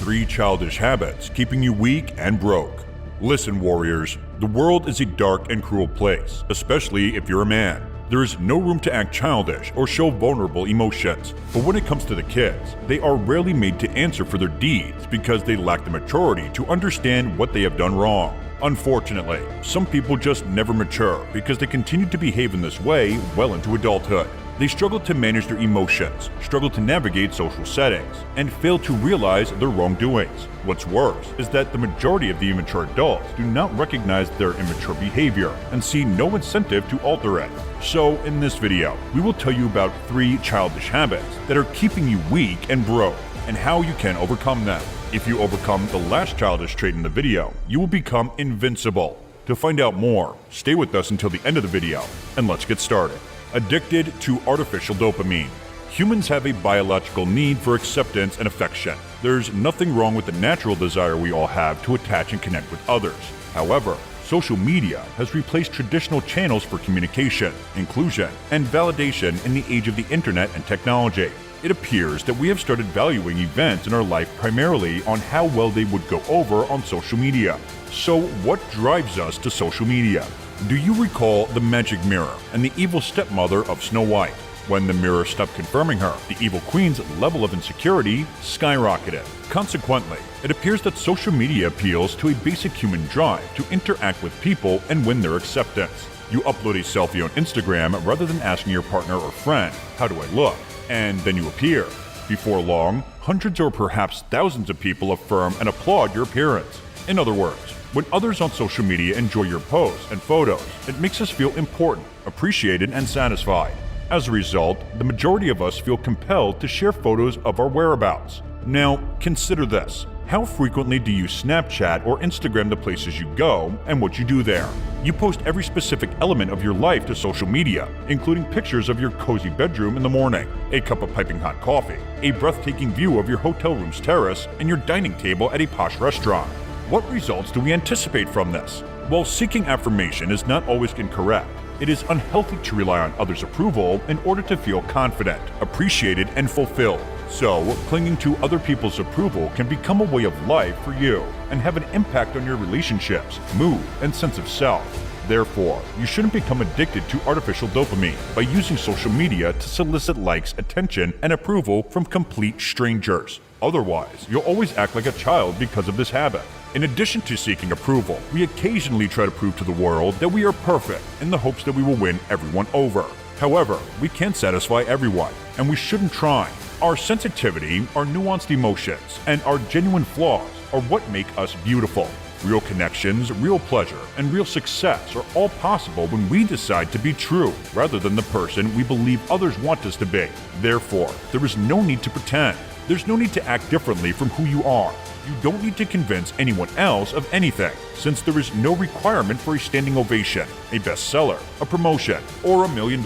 3 childish habits keeping you weak and broke. Listen, warriors, the world is a dark and cruel place, especially if you're a man. There is no room to act childish or show vulnerable emotions. But when it comes to the kids, they are rarely made to answer for their deeds because they lack the maturity to understand what they have done wrong. Unfortunately, some people just never mature because they continue to behave in this way well into adulthood. They struggle to manage their emotions, struggle to navigate social settings, and fail to realize their wrongdoings. What's worse is that the majority of the immature adults do not recognize their immature behavior and see no incentive to alter it. So in this video, we will tell you about 3 childish habits that are keeping you weak and broke, and how you can overcome them. If you overcome the last childish trait in the video, you will become invincible. To find out more, stay with us until the end of the video, and let's get started. Addicted to artificial dopamine. Humans have a biological need for acceptance and affection. There's nothing wrong with the natural desire we all have to attach and connect with others. However, social media has replaced traditional channels for communication, inclusion, and validation in the age of the internet and technology. It appears that we have started valuing events in our life primarily on how well they would go over on social media. So what drives us to social media? Do you recall the magic mirror and the evil stepmother of Snow White? When the mirror stopped confirming her, the evil queen's level of insecurity skyrocketed. Consequently, it appears that social media appeals to a basic human drive to interact with people and win their acceptance. You upload a selfie on Instagram rather than asking your partner or friend, "How do I look?" And then you appear. Before long, hundreds or perhaps thousands of people affirm and applaud your appearance. In other words, when others on social media enjoy your posts and photos, it makes us feel important, appreciated, and satisfied. As a result, the majority of us feel compelled to share photos of our whereabouts. Now, consider this. How frequently do you Snapchat or Instagram the places you go and what you do there? You post every specific element of your life to social media, including pictures of your cozy bedroom in the morning, a cup of piping hot coffee, a breathtaking view of your hotel room's terrace, and your dining table at a posh restaurant. What results do we anticipate from this? While seeking affirmation is not always incorrect, it is unhealthy to rely on others' approval in order to feel confident, appreciated, and fulfilled. So, clinging to other people's approval can become a way of life for you and have an impact on your relationships, mood, and sense of self. Therefore, you shouldn't become addicted to artificial dopamine by using social media to solicit likes, attention, and approval from complete strangers. Otherwise, you'll always act like a child because of this habit. In addition to seeking approval, we occasionally try to prove to the world that we are perfect in the hopes that we will win everyone over. However, we can't satisfy everyone, and we shouldn't try. Our sensitivity, our nuanced emotions, and our genuine flaws are what make us beautiful. Real connections, real pleasure, and real success are all possible when we decide to be true rather than the person we believe others want us to be. Therefore, there is no need to pretend. There's no need to act differently from who you are. You don't need to convince anyone else of anything, since there is no requirement for a standing ovation, a bestseller, a promotion, or $1 million.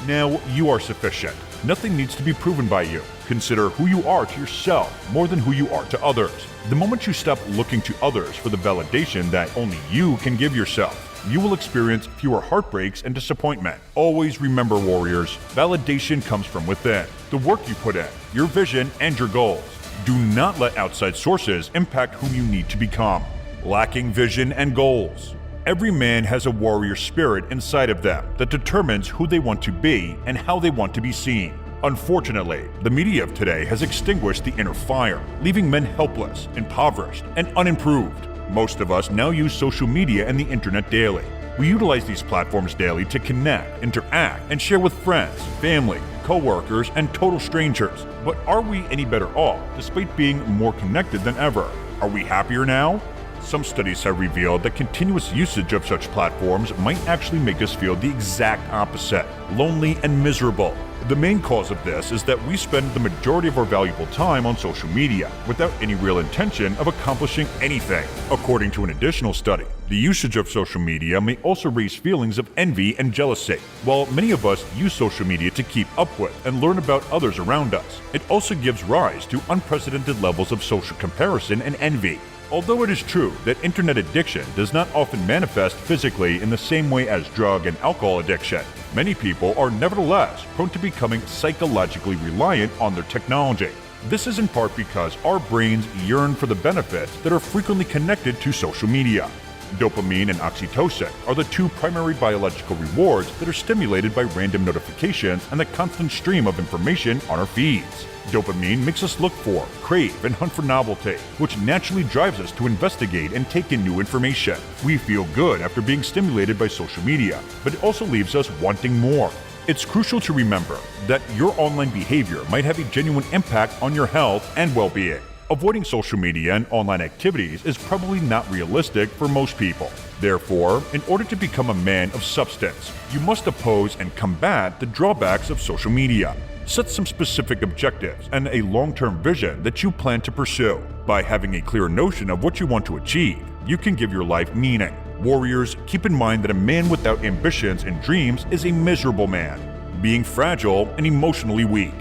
Now you are sufficient. Nothing needs to be proven by you. Consider who you are to yourself more than who you are to others. The moment you stop looking to others for the validation that only you can give yourself, you will experience fewer heartbreaks and disappointment. Always remember, warriors, validation comes from within. The work you put in, your vision, and your goals. Do not let outside sources impact who you need to become. Lacking vision and goals. Every man has a warrior spirit inside of them that determines who they want to be and how they want to be seen. Unfortunately, the media of today has extinguished the inner fire, leaving men helpless, impoverished, and unimproved. Most of us now use social media and the internet daily. We utilize these platforms daily to connect, interact, and share with friends, family, co-workers, and total strangers. But are we any better off despite being more connected than ever? Are we happier now? Some studies have revealed that continuous usage of such platforms might actually make us feel the exact opposite, lonely and miserable. The main cause of this is that we spend the majority of our valuable time on social media without any real intention of accomplishing anything. According to an additional study, the usage of social media may also raise feelings of envy and jealousy. While many of us use social media to keep up with and learn about others around us, it also gives rise to unprecedented levels of social comparison and envy. Although it is true that internet addiction does not often manifest physically in the same way as drug and alcohol addiction, many people are nevertheless prone to becoming psychologically reliant on their technology. This is in part because our brains yearn for the benefits that are frequently connected to social media. Dopamine and oxytocin are the two primary biological rewards that are stimulated by random notifications and the constant stream of information on our feeds. Dopamine makes us look for, crave, and hunt for novelty, which naturally drives us to investigate and take in new information. We feel good after being stimulated by social media, but it also leaves us wanting more. It's crucial to remember that your online behavior might have a genuine impact on your health and well-being. Avoiding social media and online activities is probably not realistic for most people. Therefore, in order to become a man of substance, you must oppose and combat the drawbacks of social media. Set some specific objectives and a long-term vision that you plan to pursue. By having a clear notion of what you want to achieve, you can give your life meaning. Warriors, keep in mind that a man without ambitions and dreams is a miserable man, being fragile and emotionally weak.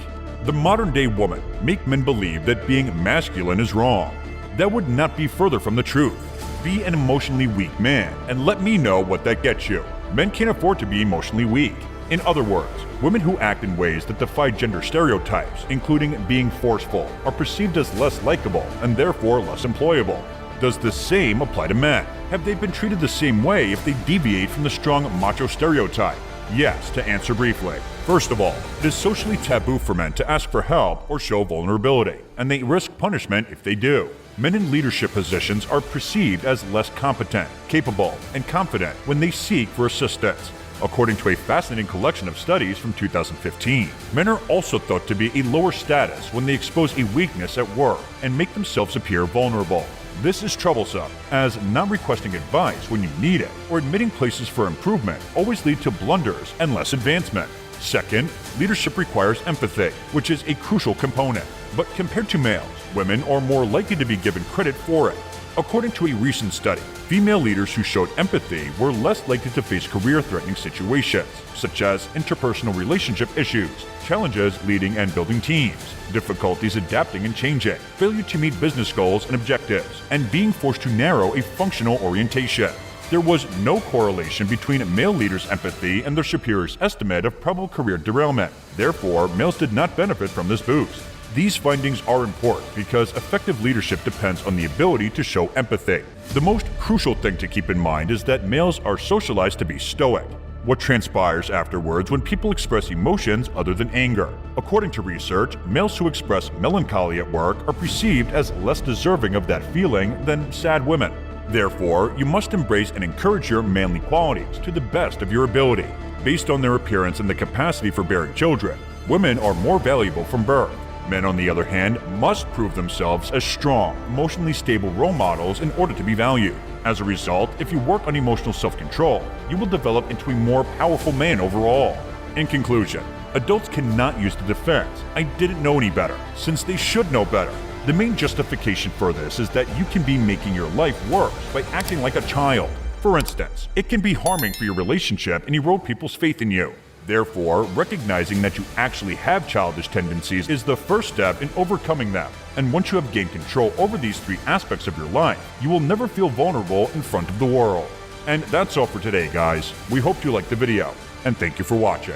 The modern-day woman make men believe that being masculine is wrong. That would not be further from the truth. Be an emotionally weak man, and let me know what that gets you. Men can't afford to be emotionally weak. In other words, women who act in ways that defy gender stereotypes, including being forceful, are perceived as less likable and therefore less employable. Does the same apply to men? Have they been treated the same way if they deviate from the strong macho stereotype? Yes, to answer briefly. First of all, it is socially taboo for men to ask for help or show vulnerability, and they risk punishment if they do. Men in leadership positions are perceived as less competent, capable, and confident when they seek for assistance. According to a fascinating collection of studies from 2015, men are also thought to be a lower status when they expose a weakness at work and make themselves appear vulnerable. This is troublesome, as not requesting advice when you need it or admitting places for improvement always lead to blunders and less advancement. Second, leadership requires empathy, which is a crucial component. But compared to males, women are more likely to be given credit for it. According to a recent study, female leaders who showed empathy were less likely to face career-threatening situations, such as interpersonal relationship issues, challenges leading and building teams, difficulties adapting and changing, failure to meet business goals and objectives, and being forced to narrow a functional orientation. There was no correlation between male leaders' empathy and their superiors' estimate of probable career derailment. Therefore, males did not benefit from this boost. These findings are important because effective leadership depends on the ability to show empathy. The most crucial thing to keep in mind is that males are socialized to be stoic. What transpires afterwards when people express emotions other than anger? According to research, males who express melancholy at work are perceived as less deserving of that feeling than sad women. Therefore, you must embrace and encourage your manly qualities to the best of your ability. Based on their appearance and the capacity for bearing children, women are more valuable from birth. Men, on the other hand, must prove themselves as strong, emotionally stable role models in order to be valued. As a result, if you work on emotional self-control, you will develop into a more powerful man overall. In conclusion, adults cannot use the defense, "I didn't know any better," since they should know better. The main justification for this is that you can be making your life worse by acting like a child. For instance, it can be harming for your relationship and erode people's faith in you. Therefore, recognizing that you actually have childish tendencies is the first step in overcoming them. And once you have gained control over these three aspects of your life, you will never feel vulnerable in front of the world. And that's all for today, guys. We hope you liked the video, and thank you for watching.